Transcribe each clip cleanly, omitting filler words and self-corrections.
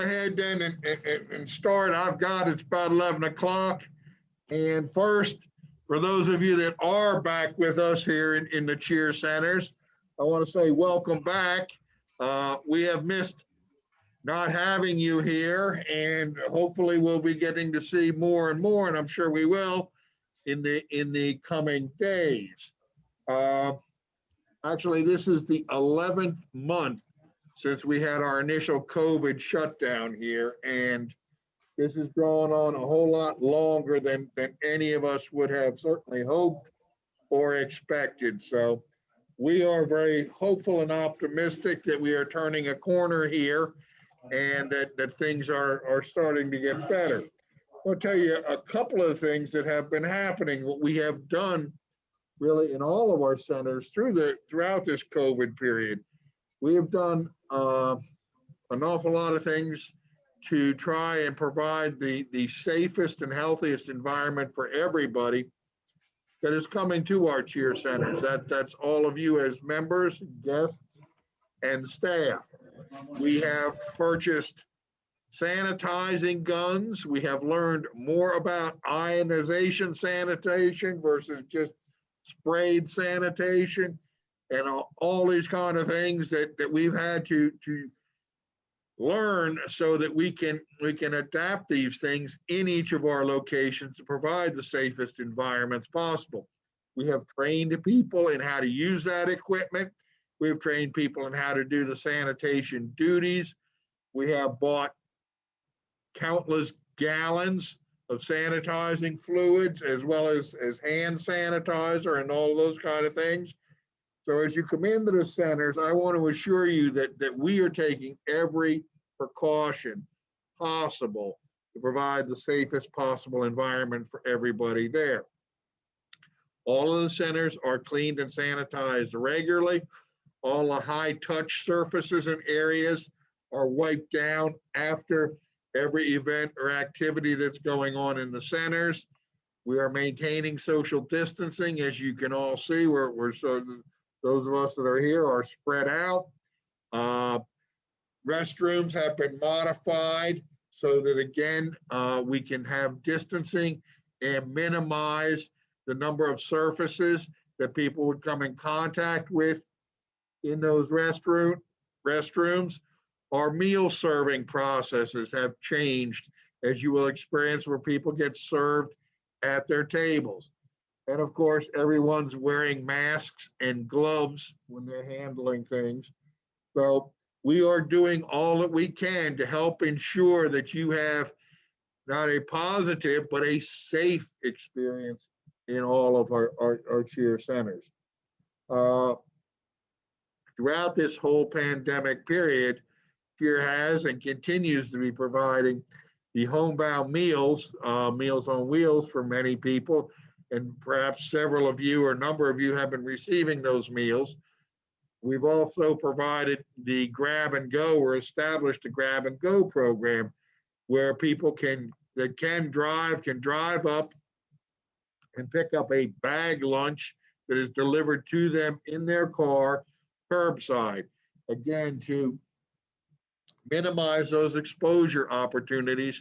ahead then and start. It's about 11 o'clock. And first, for those of you that are back with us here in the cheer centers, I want to say welcome back. We have missed not having you here, and hopefully we'll be getting to see more and more, and I'm sure we will in the coming days. Uh, Actually, this is the 11th month since we had our initial COVID shutdown here, and this has gone on a whole lot longer than any of us would have certainly hoped or expected. So we are very hopeful and optimistic that we are turning a corner here and that things are starting to get better. I'll tell you a couple of things that have been happening. What we have done really in all of our centers throughout this COVID period, we have done an awful lot of things to try and provide the safest and healthiest environment for everybody that is coming to our cheer centers. That's all of you as members, guests, and staff. We have purchased sanitizing guns. We have learned more about ionization sanitation versus just sprayed sanitation, and all these kind of things that we've had to learn so that we can adapt these things in each of our locations to provide the safest environments possible. We have trained people in how to use that equipment. We've trained people in how to do the sanitation duties. We have bought countless gallons of sanitizing fluids as well as hand sanitizer and all those kind of things. So as you come into the centers, I want to assure you that we are taking every precaution possible to provide the safest possible environment for everybody there. All of the centers are cleaned and sanitized regularly. All the high touch surfaces and areas are wiped down after every event or activity that's going on in the centers. We are maintaining social distancing. As you can all see, we're sort of, those of us that are here are spread out. Restrooms have been modified so that again, we can have distancing and minimize the number of surfaces that people would come in contact with in those restrooms. Our meal serving processes have changed, as you will experience, where people get served at their tables. And of course, everyone's wearing masks and gloves when they're handling things. So we are doing all that we can to help ensure that you have not a positive, but a safe experience in all of our cheer centers. Throughout this whole pandemic period, Cheer has and continues to be providing the homebound meals, Meals on Wheels for many people, and perhaps several of you or a number of you have been receiving those meals. We've also provided the grab and go, or established a grab and go program where people that can drive up and pick up a bag lunch that is delivered to them in their car curbside. Again, to minimize those exposure opportunities,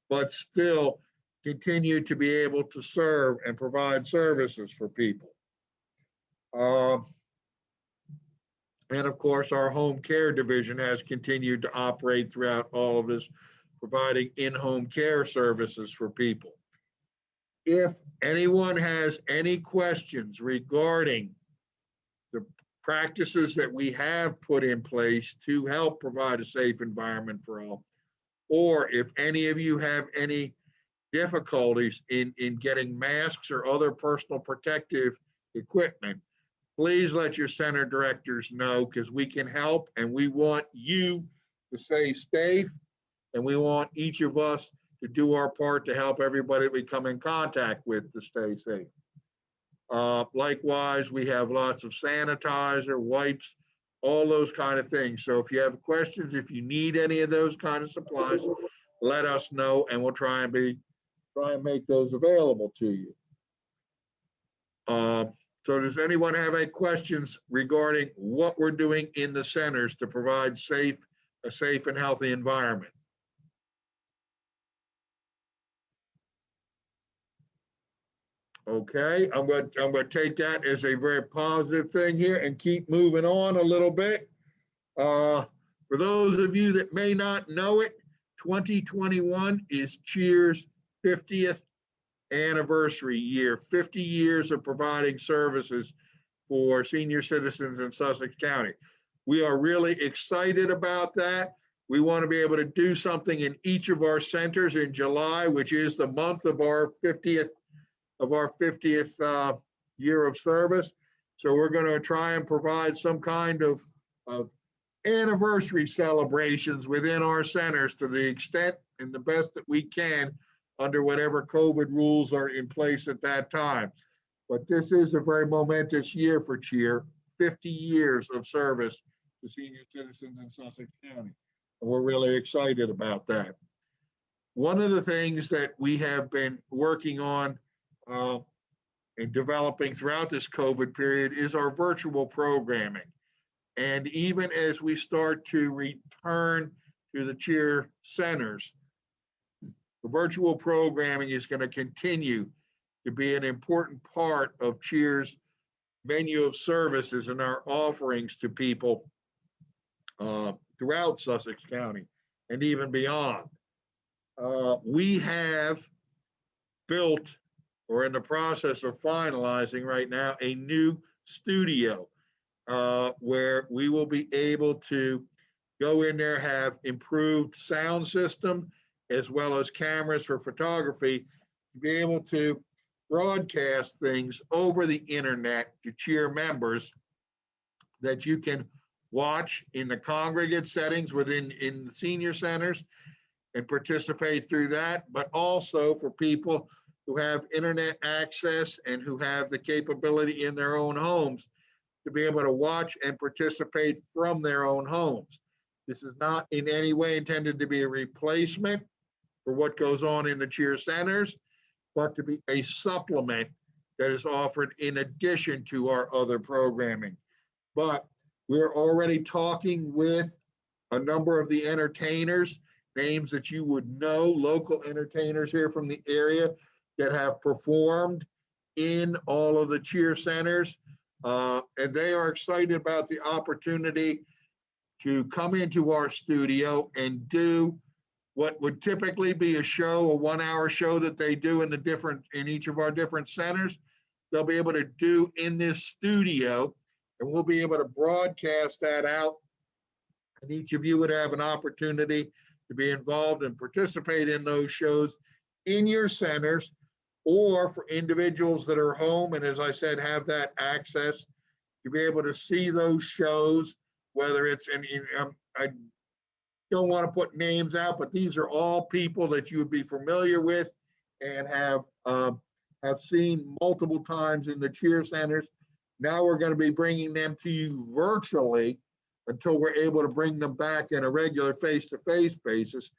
but still continue to be able to serve and provide services for people. And of course, our home care division has continued to operate throughout all of this, providing in-home care services for people. If anyone has any questions regarding the practices that we have put in place to help provide a safe environment for all, or if any of you have any difficulties in getting masks or other personal protective equipment, please let your center directors know, because we can help, and we want you to stay safe, and we want each of us to do our part to help everybody we come in contact with to stay safe. Likewise, we have lots of sanitizer, wipes, all those kind of things. So if you have questions, if you need any of those kind of supplies, let us know, and we'll try and make those available to you. So does anyone have any questions regarding what we're doing in the centers to provide a safe and healthy environment? Okay, I'm going to take that as a very positive thing here and keep moving on a little bit. Uh, for those of you that may not know it, 2021 is Cheers' 50th anniversary year, 50 years of providing services for senior citizens in Sussex County. We are really excited about that. We want to be able to do something in each of our centers in July, which is the month of our 50th year of service. So we're going to try and provide some kind of anniversary celebrations within our centers to the extent and the best that we can under whatever COVID rules are in place at that time. But this is a very momentous year for Cheer, 50 years of service to senior citizens in Sussex County. And we're really excited about that. One of the things that we have been working on and developing throughout this COVID period is our virtual programming. And even as we start to return to the Cheer centers, the virtual programming is going to continue to be an important part of Cheer's menu of services and our offerings to people throughout Sussex County and even beyond. We have built or in the process of finalizing right now a new studio where we will be able to go in there, have improved sound system, as well as cameras for photography, to be able to broadcast things over the internet to Cheer members that you can watch in the congregate settings in the senior centers and participate through that, but also for people who have internet access and who have the capability in their own homes to be able to watch and participate from their own homes. This is not in any way intended to be a replacement for what goes on in the Cheer centers, but to be a supplement that is offered in addition to our other programming. But we're already talking with a number of the entertainers, names that you would know, local entertainers here from the area that have performed in all of the Cheer centers. And they are excited about the opportunity to come into our studio and do what would typically be a show, a 1-hour show that they do in each of our different centers. They'll be able to do in this studio, and we'll be able to broadcast that out. And each of you would have an opportunity to be involved and participate in those shows in your centers, or for individuals that are home and, as I said, have that access to be able to see those shows, whether it's I don't want to put names out, but these are all people that you would be familiar with and have seen multiple times in the Cheer centers. Now we're going to be bringing them to you virtually until we're able to bring them back in a regular face-to-face basis.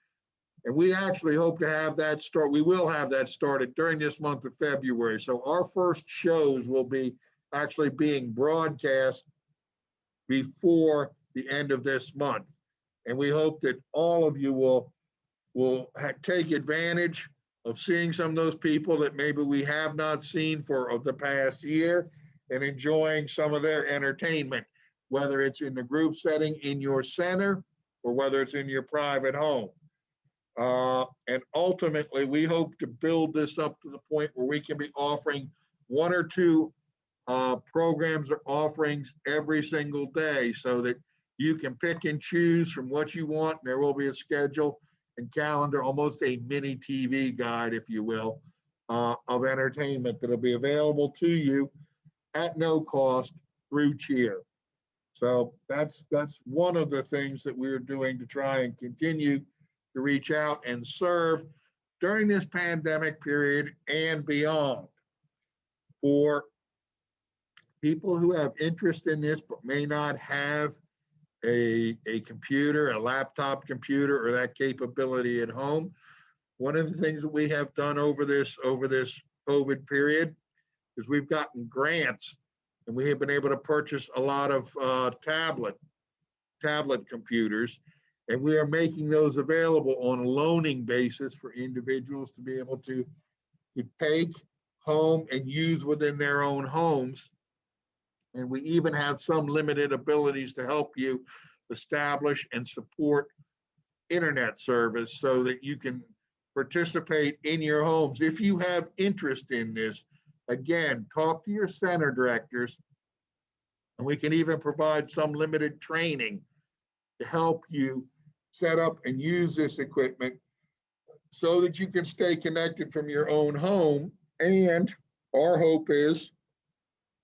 And we actually hope to have that start. We will have that started during this month of February. So our first shows will be actually being broadcast before the end of this month. And we hope that all of you will take advantage of seeing some of those people that maybe we have not seen for the past year and enjoying some of their entertainment, whether it's in the group setting in your center or whether it's in your private home. And ultimately, we hope to build this up to the point where we can be offering 1 or 2 programs or offerings every single day so that you can pick and choose from what you want. And there will be a schedule and calendar, almost a mini TV guide, if you will, of entertainment that'll be available to you at no cost through Cheer. So that's one of the things that we're doing to try and continue to reach out and serve during this pandemic period and beyond. For people who have interest in this but may not have a computer, a laptop computer, or that capability at home, one of the things that we have done over this COVID period is we've gotten grants, and we have been able to purchase a lot of tablet computers, and we are making those available on a loaning basis for individuals to be able to take home and use within their own homes. And we even have some limited abilities to help you establish and support internet service so that you can participate in your homes. If you have interest in this, again, talk to your center directors, and we can even provide some limited training to help you set up and use this equipment so that you can stay connected from your own home. And our hope is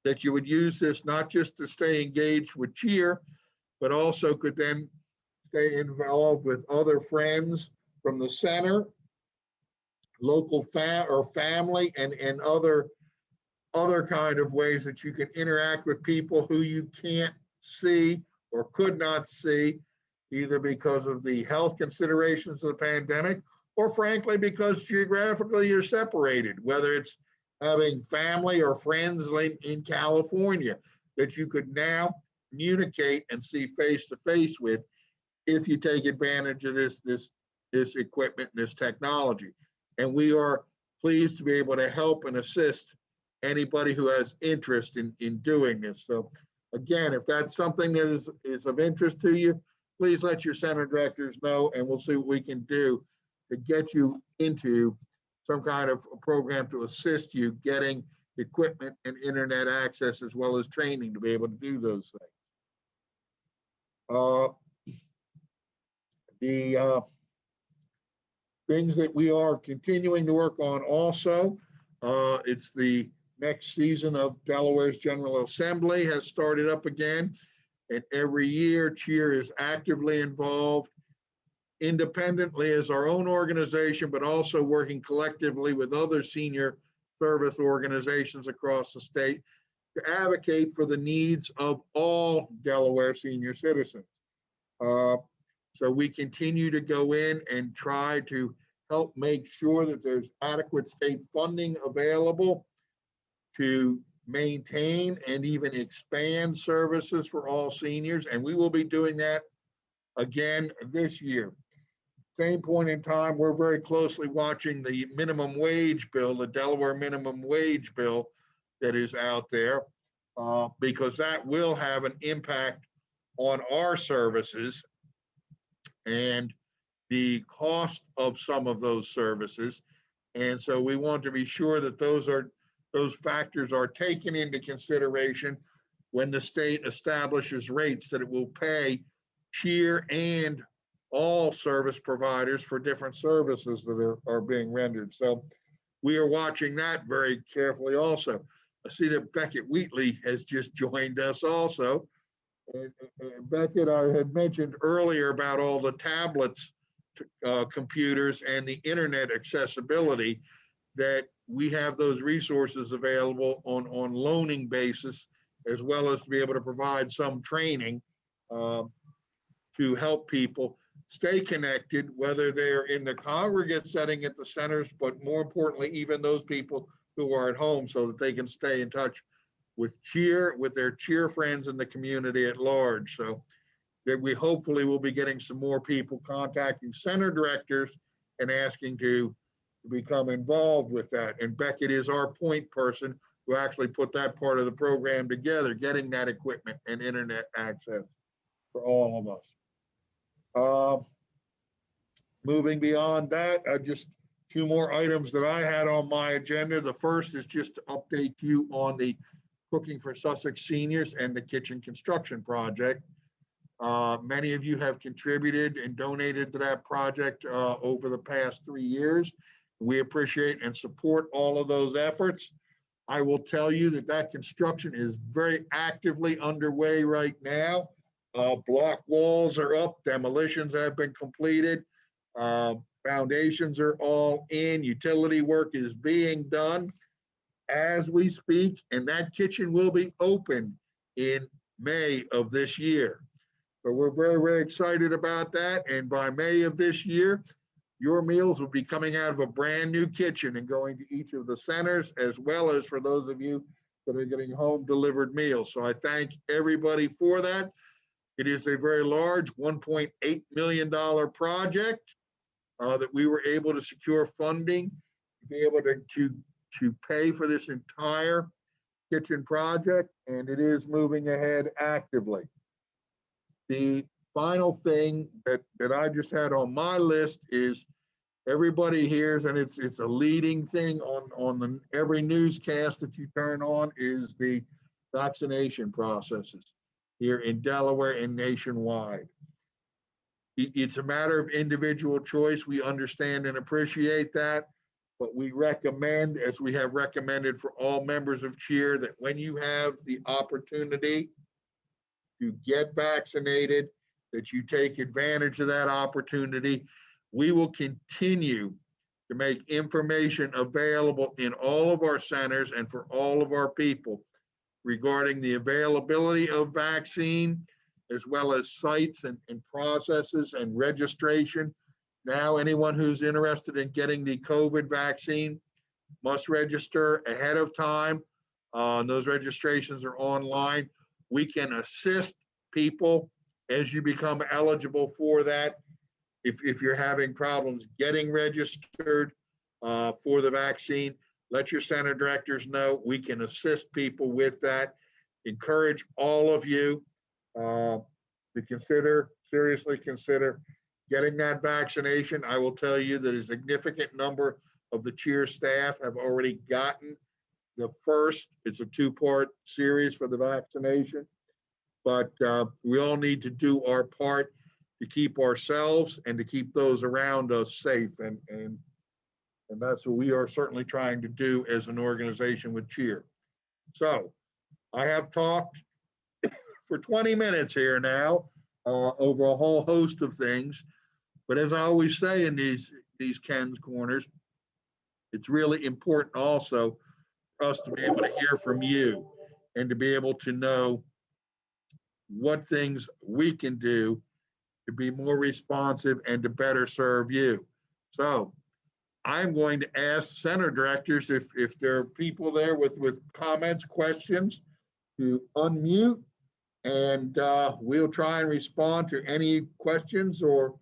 that you would use this not just to stay engaged with cheer, but also could then stay involved with other friends from the center, local family, and other kind of ways that you can interact with people who you can't see or could not see, either because of the health considerations of the pandemic, or frankly, because geographically you're separated, whether it's having family or friends in California that you could now communicate and see face to face with if you take advantage of this equipment, this technology. And we are pleased to be able to help and assist anybody who has interest in doing this. So again, if that's something that is of interest to you, please let your center directors know, and we'll see what we can do to get you into some kind of program to assist you getting equipment and internet access, as well as training to be able to do those things. The things that we are continuing to work on also, it's the next season of Delaware's General Assembly has started up again. And every year, CHEER is actively involved independently as our own organization, but also working collectively with other senior service organizations across the state to advocate for the needs of all Delaware senior citizens. So we continue to go in and try to help make sure that there's adequate state funding available to maintain and even expand services for all seniors. And we will be doing that again this year. Same point in time, we're very closely watching the minimum wage bill, the Delaware minimum wage bill that is out there, because that will have an impact on our services and the cost of some of those services. And so we want to be sure that those factors are taken into consideration when the state establishes rates that it will pay CHEER and all service providers for different services that are being rendered. So we are watching that very carefully also. I see that Beckett Wheatley has just joined us also. And Beckett, I had mentioned earlier about all the tablets, computers, and the internet accessibility, that we have those resources available on loaning basis, as well as to be able to provide some training to help people stay connected, whether they're in the congregate setting at the centers, but more importantly, even those people who are at home, so that they can stay in touch with CHEER, with their CHEER friends in the community at large. So that we hopefully will be getting some more people contacting center directors and asking to become involved with that. And Beckett is our point person who actually put that part of the program together, getting that equipment and internet access for all of us. Moving beyond that, just two more items that I had on my agenda. The first is just to update you on the Cooking for Sussex Seniors and the kitchen construction project. Many of you have contributed and donated to that project over the past 3 years. We appreciate and support all of those efforts. I will tell you that that construction is very actively underway right now. Block walls are up, demolitions have been completed, foundations are all in, utility work is being done as we speak, and that kitchen will be open in May of this year. So we're very, very excited about that. And by May of this year, your meals will be coming out of a brand new kitchen and going to each of the centers, as well as for those of you that are getting home delivered meals. So I thank everybody for that. It is a very large $1.8 million project that we were able to secure funding to be able to to pay for this entire kitchen project, and it is moving ahead actively. The final thing that I just had on my list is everybody hears, and it's a leading thing on every newscast that you turn on, is the vaccination processes here in Delaware and nationwide. It's a matter of individual choice. We understand and appreciate that, but we recommend, as we have recommended for all members of CHEER, that when you have the opportunity to get vaccinated, that you take advantage of that opportunity. We will continue to make information available in all of our centers and for all of our people regarding the availability of vaccine, as well as sites and processes and registration. Now, anyone who's interested in getting the COVID vaccine must register ahead of time. Those registrations are online. We can assist people as you become eligible for that. If you're having problems getting registered for the vaccine, let your center directors know. We can assist people with that. Encourage all of you to seriously consider getting that vaccination. I will tell you that a significant number of the CHEER staff have already gotten the first. It's a two-part series for the vaccination, but we all need to do our part to keep ourselves and to keep those around us safe. And that's what we are certainly trying to do as an organization with CHEER. So I have talked for 20 minutes here now over a whole host of things. But as I always say in these Ken's Corners, it's really important also for us to be able to hear from you and to be able to know what things we can do to be more responsive and to better serve you. So I'm going to ask center directors if there are people there with comments, questions, to unmute, and we'll try and respond to any questions or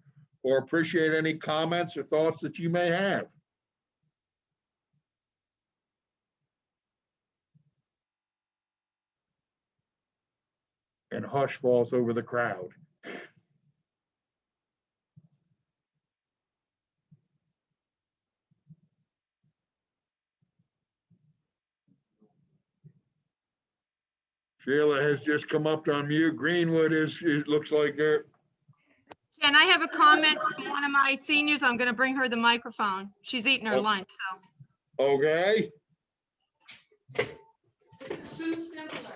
appreciate any comments or thoughts that you may have. And hush falls over the crowd. Sheila has just come up on mute. Greenwood it looks like her. Can I have a comment from one of my seniors? I'm going to bring her the microphone. She's eating her lunch, so. Okay. This is Sue Simpler.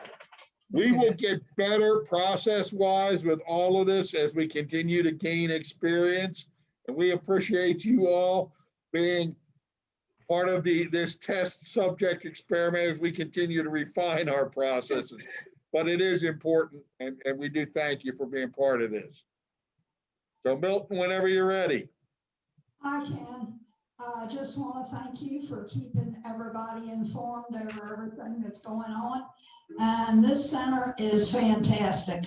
We will get better process-wise with all of this as we continue to gain experience. And we appreciate you all being part of this test subject experiment as we continue to refine our processes. But it is important, and we do thank you for being part of this. So Milton, whenever you're ready. I can. I just want to thank you for keeping everybody informed over everything that's going on. And this center is fantastic.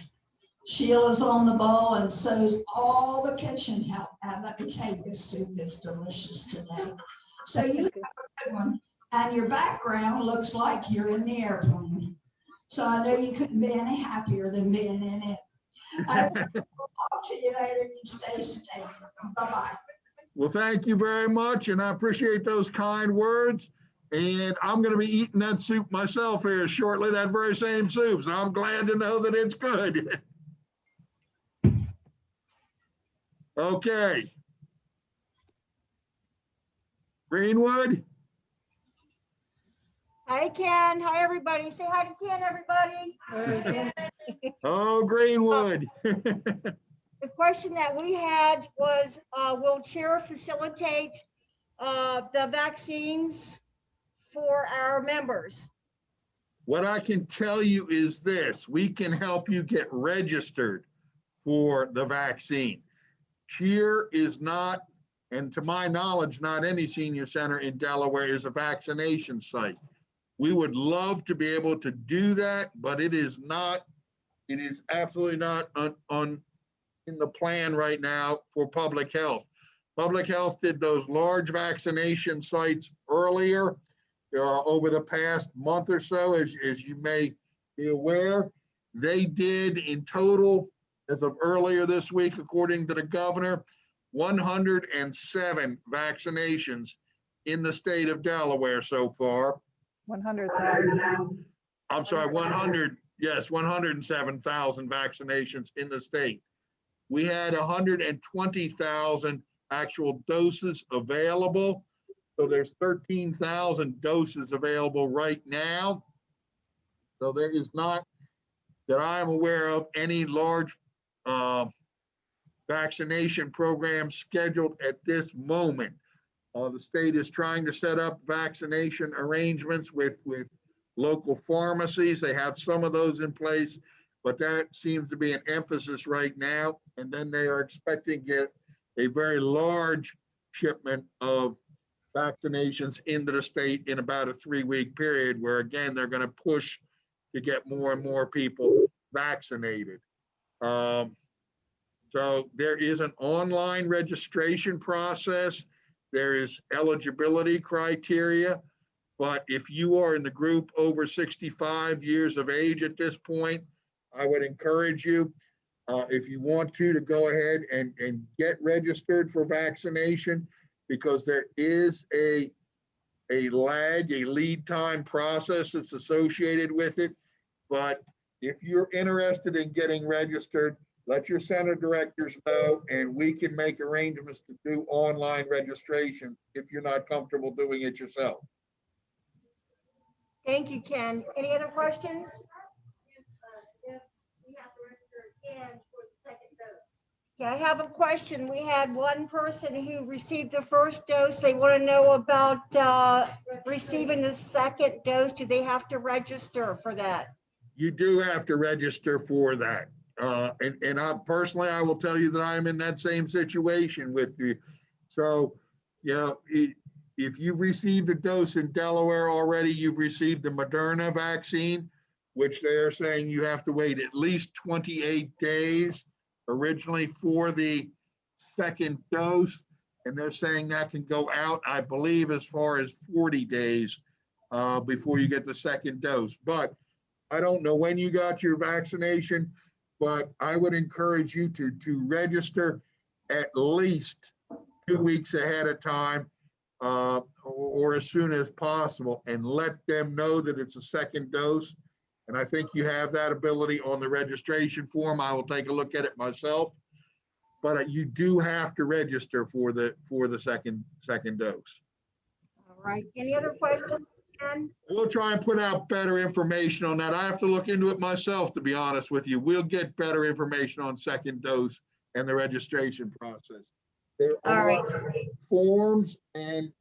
Sheila's on the ball and so's all the kitchen help. And let me tell you, this soup is delicious today. So you have a good one. And your background looks like you're in the airplane. So I know you couldn't be any happier than being in it. I will talk to you later. You stay safe. Bye-bye. Well, thank you very much, and I appreciate those kind words. And I'm going to be eating that soup myself here shortly, that very same soup. So I'm glad to know that it's good. Okay. Greenwood? Hi, Ken. Hi, everybody. Say hi to Ken, everybody. Oh, Greenwood. The question that we had was, will CHEER facilitate the vaccines for our members? What I can tell you is this: we can help you get registered for the vaccine. CHEER is not, and to my knowledge, not any senior center in Delaware is a vaccination site. We would love to be able to do that, but it is absolutely not in the plan right now for public health. Public health did those large vaccination sites earlier. over the past month or so, as you may be aware. They did in total, as of earlier this week, according to the governor, 107 vaccinations in the state of Delaware so far. 100,000. I'm sorry, 107,000 vaccinations in the state. We had 120,000 actual doses available. So there's 13,000 doses available right now. So there is not, that I'm aware of, any large vaccination program scheduled at this moment. The state is trying to set up vaccination arrangements with local pharmacies. They have some of those in place, but that seems to be an emphasis right now. And then they are expecting to get a very large shipment of vaccinations into the state in about a 3-week period, where again, they're going to push to get more and more people vaccinated. So there is an online registration process. There is eligibility criteria, but if you are in the group over 65 years of age at this point, I would encourage you, if you want to go ahead and get registered for vaccination, because there is a lag, a lead time process that's associated with it. But if you're interested in getting registered, let your center directors know, and we can make arrangements to do online registration if you're not comfortable doing it yourself. Thank you, Ken. Any other questions? Yeah, I have a question. We had one person who received the first dose. They want to know about receiving the second dose. Do they have to register for that? You do have to register for that. And I personally, I will tell you that I'm in that same situation with you. So, you know, if you've received a dose in Delaware already, you've received the Moderna vaccine, which they are saying you have to wait at least 28 days originally for the second dose. And they're saying that can go out, I believe, as far as 40 days before you get the second dose. But I don't know when you got your vaccination, but I would encourage you to register at least 2 weeks ahead of time, or as soon as possible, and let them know that it's a second dose. And I think you have that ability on the registration form. I will take a look at it myself, but you do have to register for the second dose. All right. Any other questions, Ken? We'll try and put out better information on that. I have to look into it myself, to be honest with you. We'll get better information on second dose and the registration process. There All right. are forms, and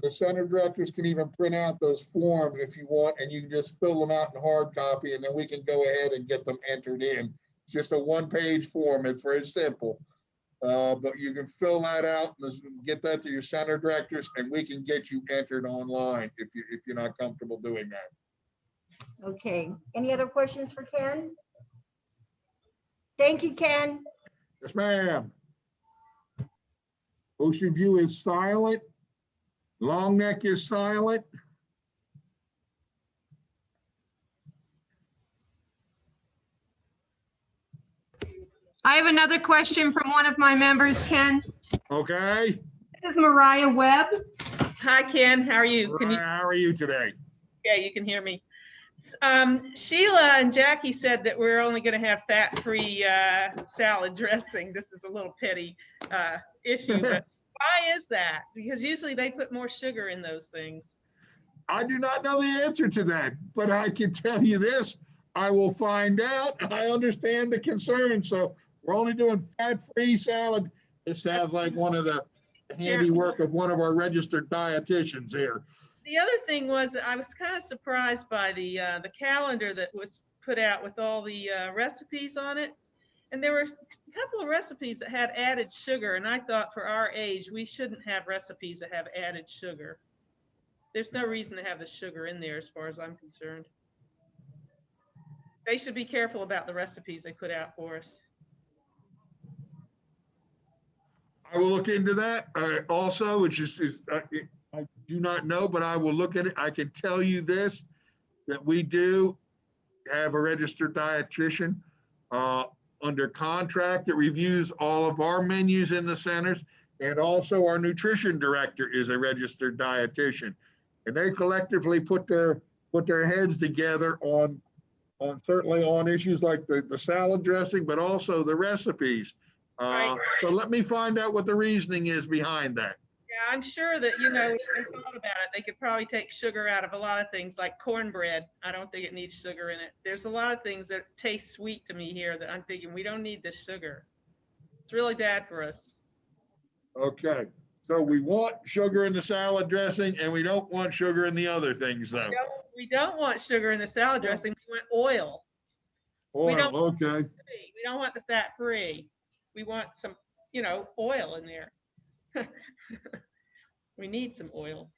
the center directors can even print out those forms if you want, and you can just fill them out in hard copy, and then we can go ahead and get them entered in. It's just a 1-page form. It's very simple. But you can fill that out and get that to your center directors, and we can get you entered online if you're not comfortable doing that. Okay. Any other questions for Ken? Thank you, Ken. Yes, ma'am. Ocean View is silent. Long Neck is silent. I have another question from one of my members, Ken. Okay. This is Mariah Webb. Hi, Ken. How are you? Can you? How are you today? Yeah, you can hear me. Sheila and Jackie said that we're only going to have fat-free salad dressing. This is a little petty issue, but why is that? Because usually they put more sugar in those things. I do not know the answer to that, but I can tell you this. I will find out. I understand the concern. So we're only doing fat-free salad. It sounds like one of the handiwork of one of our registered dietitians here. The other thing was I was kind of surprised by the calendar that was put out with all the recipes on it. And there were a couple of recipes that had added sugar. And I thought for our age, we shouldn't have recipes that have added sugar. There's no reason to have the sugar in there as far as I'm concerned. They should be careful about the recipes they put out for us. I will look into that also, which is do not know, but I will look at it. I can tell you this, that we do have a registered dietitian under contract that reviews all of our menus in the centers. And also our nutrition director is a registered dietitian. And they collectively put their heads together on certainly on issues like the salad dressing, but also the recipes. Right. So let me find out what the reasoning is behind that. Yeah, I'm sure that, if they thought about it, they could probably take sugar out of a lot of things like cornbread. I don't think it needs sugar in it. There's a lot of things that taste sweet to me here that I'm thinking we don't need this sugar. It's really bad for us. Okay, so we want sugar in the salad dressing and we don't want sugar in the other things though. We don't want sugar in the salad dressing. We want oil. Oil, don't- okay. We don't want the fat free. We want some, oil in there. We need some oil.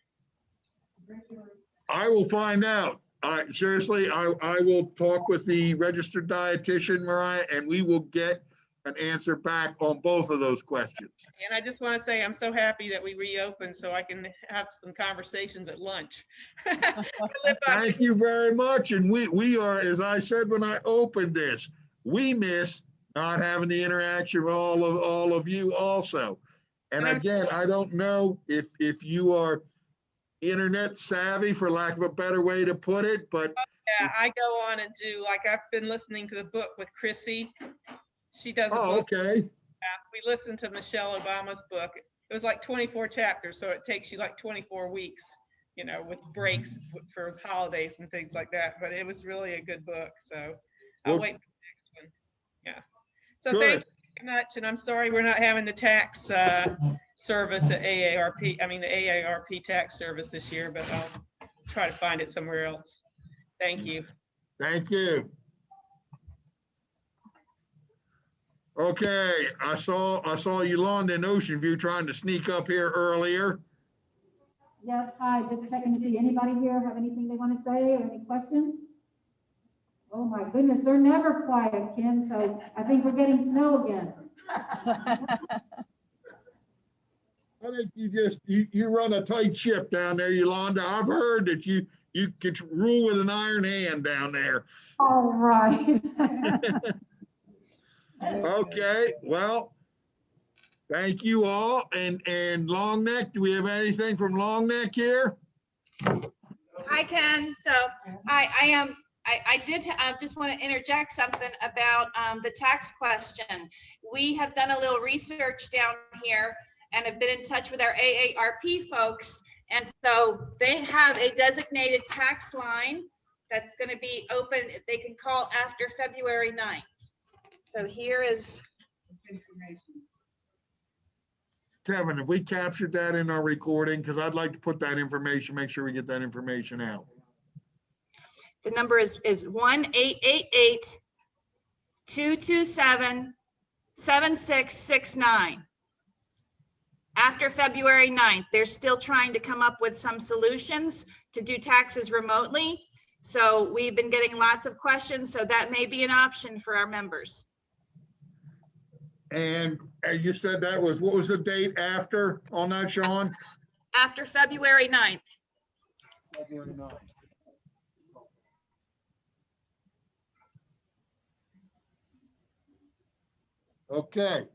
I will find out. Seriously, I will talk with the registered dietitian, Mariah, and we will get an answer back on both of those questions. And I just want to say, I'm so happy that we reopened so I can have some conversations at lunch. Thank you very much. And we are, as I said when I opened this, we miss not having the interaction with all of you also. And again, I don't know if you are internet savvy, for lack of a better way to put it, but Yeah, I go on and do, like, I've been listening to the book with Chrissy. She does a book. okay. We listened to Michelle Obama's book. It was like 24 chapters, so it takes you like 24 weeks, with breaks for holidays and things like that. But it was really a good book, so I'll Well, wait for the next one. Yeah. So Good. thank you very much, and I'm sorry we're not having the tax service at AARP. I mean, the AARP tax service this year, but I'll try to find it somewhere else. Thank you. Thank you. Okay, I saw Yolanda in Ocean View trying to sneak up here earlier. Yes, hi, just checking to see anybody here have anything they want to say or any questions? Oh my goodness, they're never quiet, Kim, so I think we're getting snow again. I think you run a tight ship down there, Yolanda. I've heard that you can rule with an iron hand down there. All right. Okay, well, thank you all. And Long Neck, do we have anything from Long Neck here? Hi, Ken. So I did just want to interject something about the tax question. We have done a little research down here and have been in touch with our AARP folks. And so they have a designated tax line that's going to be open. They can call after February 9th. So here is information. Kevin, have we captured that in our recording? Because I'd like to put that information, make sure we get that information out. The number is 1-888-227-7669. After February 9th, they're still trying to come up with some solutions to do taxes remotely. So we've been getting lots of questions, so that may be an option for our members. And you said that was, what was the date after on that, Sean? After February 9th. February 9th. Okay,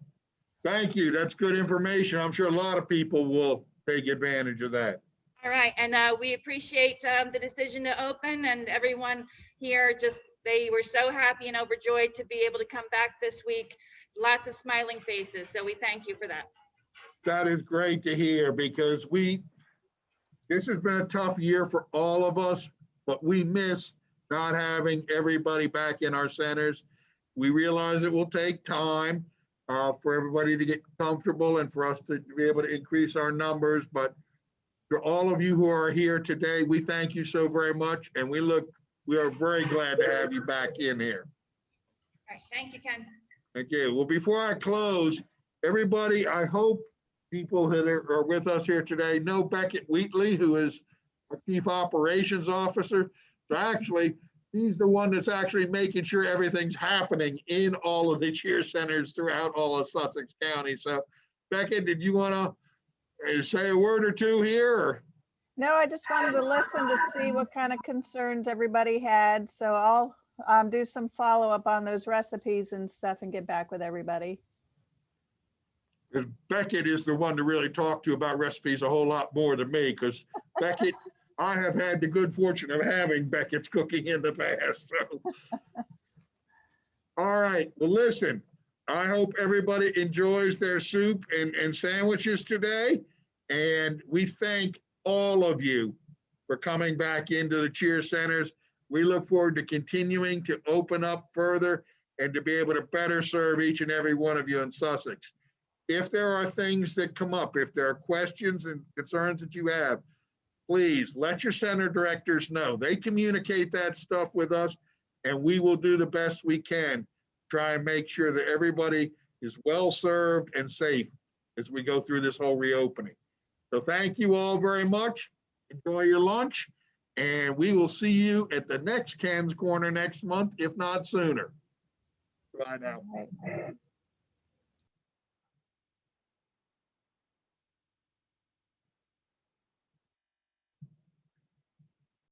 thank you. That's good information. I'm sure a lot of people will take advantage of that. All right, and we appreciate the decision to open, and everyone here they were so happy and overjoyed to be able to come back this week. Lots of smiling faces, so we thank you for that. That is great to hear, because this has been a tough year for all of us, but we miss not having everybody back in our centers. We realize it will take time for everybody to get comfortable and for us to be able to increase our numbers. But for all of you who are here today, we thank you so very much. And we are very glad to have you back in here. All right, thank you, Ken. Okay, well, before I close, everybody, I hope people that are with us here today know Beckett Wheatley, who is our Chief Operations Officer. So actually, he's the one that's actually making sure everything's happening in all of the cheer centers throughout all of Sussex County. So Beckett, did you want to say a word or two here? Or? No, I just wanted to listen to see what kind of concerns everybody had. So I'll do some follow-up on those recipes and stuff and get back with everybody. Because Beckett is the one to really talk to about recipes a whole lot more than me, because Beckett, I have had the good fortune of having Beckett's cooking in the past, so. All right, well, listen, I hope everybody enjoys their soup and sandwiches today. And we thank all of you for coming back into the Cheer Centers. We look forward to continuing to open up further and to be able to better serve each and every one of you in Sussex. If there are things that come up, if there are questions and concerns that you have, please let your center directors know. They communicate that stuff with us, and we will do the best we can, try and make sure that everybody is well served and safe as we go through this whole reopening. So thank you all very much. Enjoy your lunch, and we will see you at the next Ken's Corner next month, if not sooner. Bye now. Right.